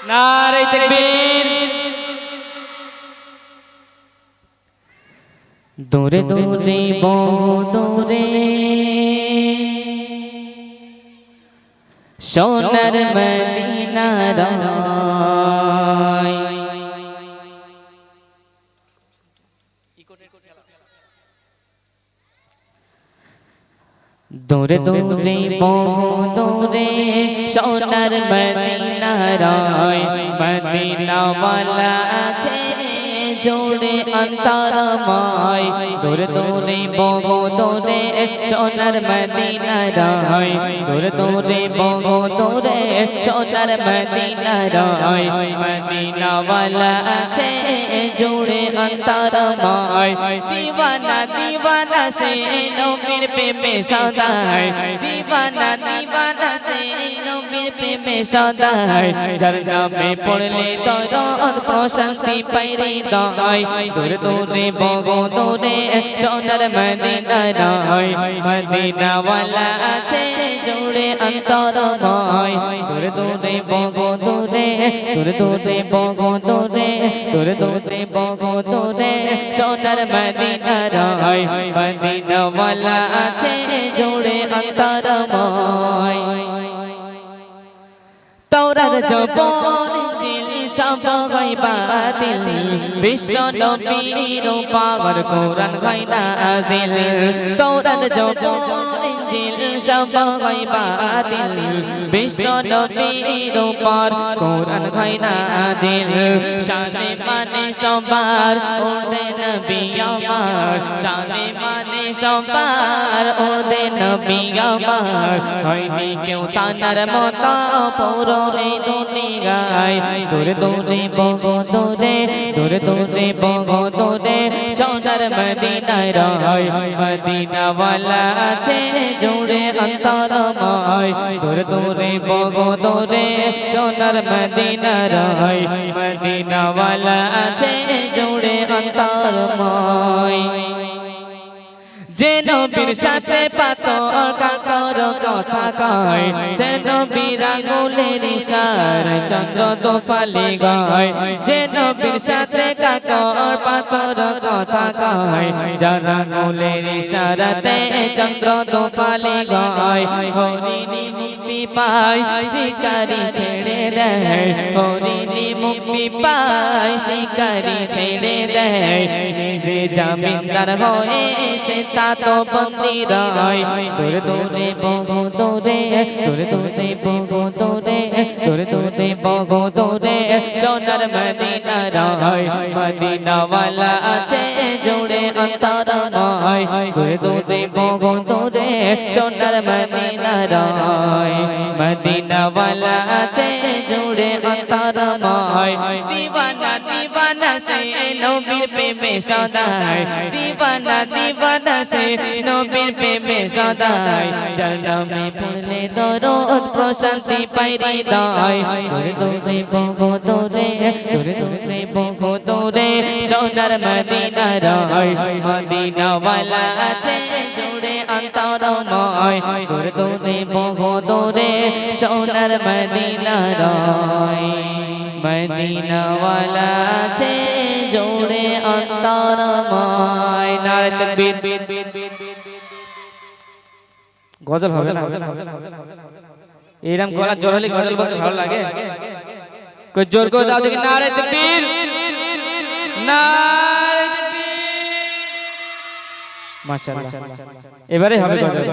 নারে তাকবীর। দূরে দূরে বহু দূরে সোনার মদিনা রয়। দূরে দূরে বহু দূরে সোনার মদিনা রয়। মদিনা ওয়ালা আছে জোড়ে অন্তরময়। দূরে দূরে বহু দূরে সোনার মদিনা রয়। দূরে দূরে বহু দূরে সোনার মদিনা রয়। মদিনা ওয়ালা আছে জোড়ে অন্তরময়। দিওয়ানা দিওয়ানা সে নবীর প্রেমে সদায়। দিওয়ানা দিওয়ানা সে নবীর প্রেমে সদায়। যার নামে পড়লে দরদ প্রশান্তি পাই হৃদয়। দূরে দূরে বহু দূরে সোনার মদিনা রয়। মদিনা ওয়ালা আছে জোড়ে অন্তরময়। দূরে দূরে বহু দূরে দূরে দূরে বহু দূরে দূরে দূরে বহু দূরে সোনার মদিনা রয়। মদিনা ওয়ালা আছে জোড়ে অন্তরময়। তাওরাত জবর ইনজিল সব হয় বাতিল। বিশ্ব নবীর পাওয়ার কোরআন হয় নাজিল। তাওরাত জবর ইনজিল সব হয় বাতিল। বিশ্ব নবীর উপর কোরআন হয় নাজিল। শানে মানে সবার ওদে নবী আমার। শানে মানে সবার ওদে নবী আমার। হয়নি কেউ তানার মতো পুরো এই দুনিয়ায়। দূরে দূরে বহু দূরে দূরে দূরে বহু দূরে সোনার মদিনা রয়। মদিনা ওয়ালা আছে জোড়ে অন্তরময়। দূরে দূরে বহু দূরে সোনার মদিনা রয়। মদিনা ওয়ালা আছে জোড়ে অন্তরময়। যে নবীর সাথে পাতর কাকর কথা কয়। সে নবীর আঙুলের ইশারায় চন্দ্র দোফালি গায়। যে নবীর সাথে কাকর পাতর কথা কয়। যার আঙুলের ইশারাতে চন্দ্র দোফালি গায়। হরিণী মুক্তি পায় শিকারি ছেড়ে দেয়। হরিণী মুক্তি পায় শিকারি ছেড়ে দেয়। নিজে জামিনদার হয়ে সে তো বন্দি রয়। দূরে দূরে বহু দূরে দূরে দূরে বহু দূরে দূরে দূরে বহু দূরে সোনার মদিনা রয়। মদিনা ওয়ালা আছে জোড়ে অন্তরময়। দূরে দূরে বহু দূরে সোনার মদিনা রয়। মদিনা ওয়ালা আছে জোড়ে অন্তরময়। দিওয়ানা দিওয়ানা সে নবীর প্রেমে সদায়। দিওয়ানা দিওয়ানা সে নবীর প্রেমে সদায়। যার নামে পড়লে দরদ প্রশান্তি পাই হৃদয়। দূরে দূরে বহু দূরে দূরে দূরে বহু দূরে সোনার মদিনা রয়। মদিনা ওয়ালা আছে জোড়ে অন্তরময়। দূরে দূরে বহু দূরে সোনার মদিনা রয়। মদিনা ওয়ালা আছে জোড়ে অন্তরময়। নারে তাকবীর। গজল হবে না? এরকম গলা জোর হলে গজল বলতে ভালো লাগে। কই জোর করে দাও দেখি। নারে তাকবীর নারে তাকবীর। মাশাআল্লাহ। এবারে হবে গজল।